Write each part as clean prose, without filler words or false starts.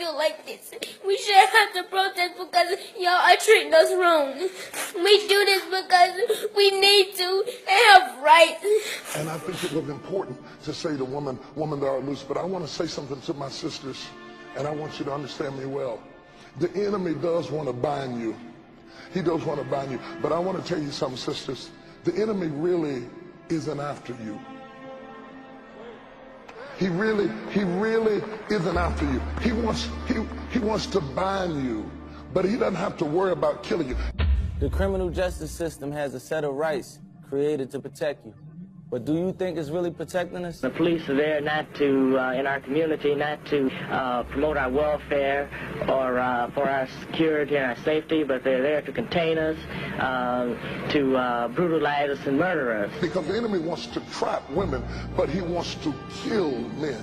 feel like this. We shouldn't have to protest because y'all are treating us wrong. We do this because we need to and have rights. And I think it was important to say to women that are loose, but I want to say something to my sisters, and I want you to understand me well. The enemy does want to bind you. He does want to bind you. But I want to tell you something, sisters. The enemy really isn't after you. He really isn't after you. He wants to bind you, but he doesn't have to worry about killing you. The criminal justice system has a set of rights created to protect you. But do you think it's really protecting us? The police are there not to, in our community, not to promote our welfare or for our security and our safety, but they're there to contain us, to brutalize us and murder us. Because the enemy wants to trap women, but he wants to kill men.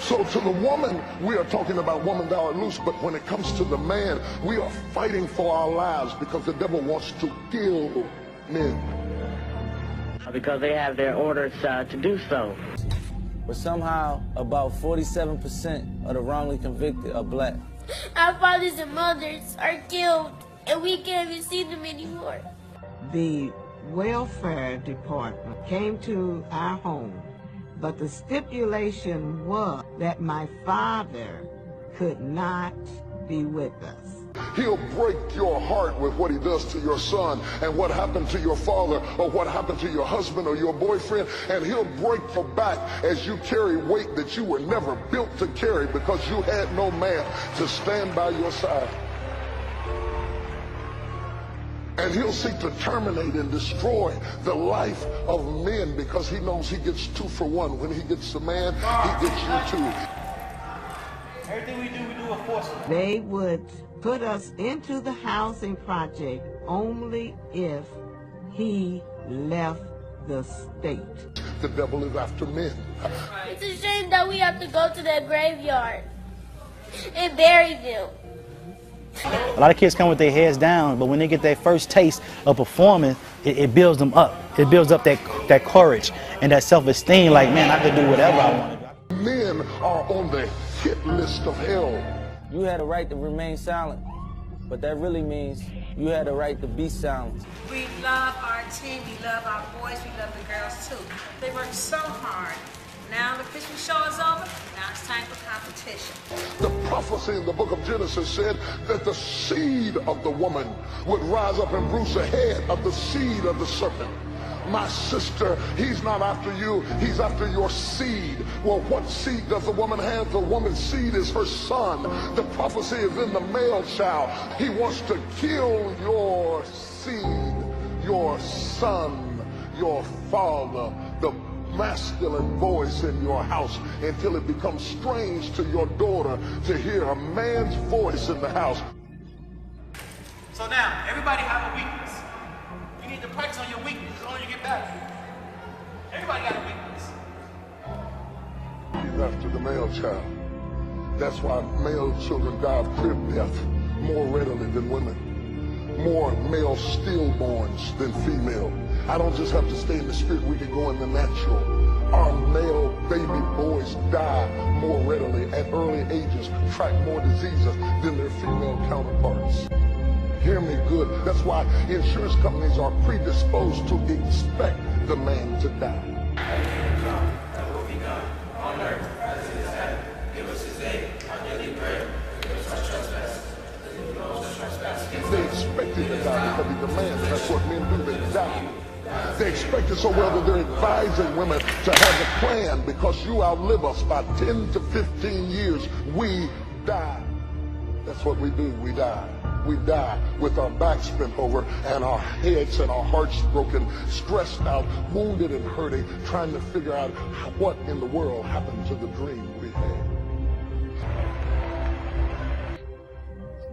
So to the woman, we are talking about women that are loose, but when it comes to the man, we are fighting for our lives because the devil wants to kill men. Because they have their orders to do so. But somehow, about 47% of the wrongly convicted are black. Our fathers and mothers are killed, and we can't even see them anymore. The welfare department came to our home, but the stipulation was that my father could not be with us. He'll break your heart with what he does to your son and what happened to your father or what happened to your husband or your boyfriend, and he'll break your back as you carry weight that you were never built to carry because you had no man to stand by your side. And he'll seek to terminate and destroy the life of men because he knows he gets 2 for 1. When he gets the man, he gets you too. Everything we do it forcefully. They would put us into the housing project only if he left the state. The devil is after men. It's a shame that we have to go to that graveyard and bury them. A lot of kids come with their heads down, but when they get their first taste of performing, it builds them up. It builds up that courage and that self-esteem, like, man, I can do whatever I want to do. Men are on the hit list of hell. You had a right to remain silent, but that really means you had a right to be silent. We love our team, we love our boys, we love the girls too. They work so hard. Now the Christmas show is over, now it's time for competition. The prophecy in the book of Genesis said that the seed of the woman would rise up and bruise the head of the seed of the serpent. My sister, he's not after you, he's after your seed. Well, what seed does a woman have? The woman's seed is her son. The prophecy is in the male child. He wants to kill your seed, your son, your father, the masculine voice in your house, until it becomes strange to your daughter to hear a man's voice in the house. So now, everybody have a weakness. You need to practice on your weakness as long as you get better. Everybody got a weakness. He's after the male child. That's why male children die of crib death more readily than women. More male stillborns than female. I don't just have to stay in the spirit, we can go in the natural. Our male baby boys die more readily at early ages, contract more diseases than their female counterparts. Hear me good. That's why insurance companies are predisposed to expect the man to die. They expect him to die because he demands. That's what men do, they die. They expect it so well that they're advising women to have a plan because you outlive us by 10 to 15 years. We die. That's what we do. We die. We die with our backs bent over and our heads and our hearts broken, stressed out, wounded and hurting, trying to figure out what in the world happened to the dream we had.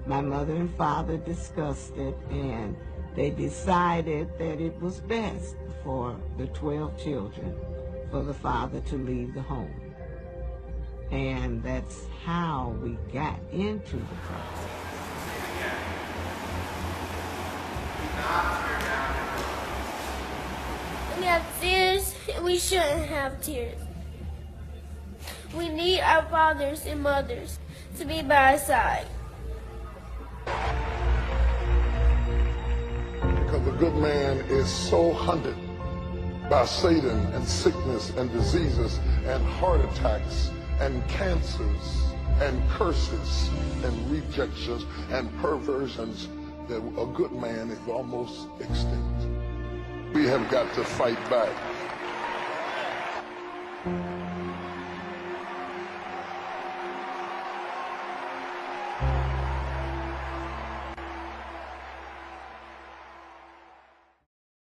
My mother and father discussed it, and they decided that it was best for the 12 children for the father to leave the home. And that's how we got into the process. We have tears, and we shouldn't have tears. We need our fathers and mothers to be by our side. Because the good man is so hunted by Satan and sickness and diseases and heart attacks and cancers and curses and rejections and perversions that a good man is almost extinct. We have got to fight back.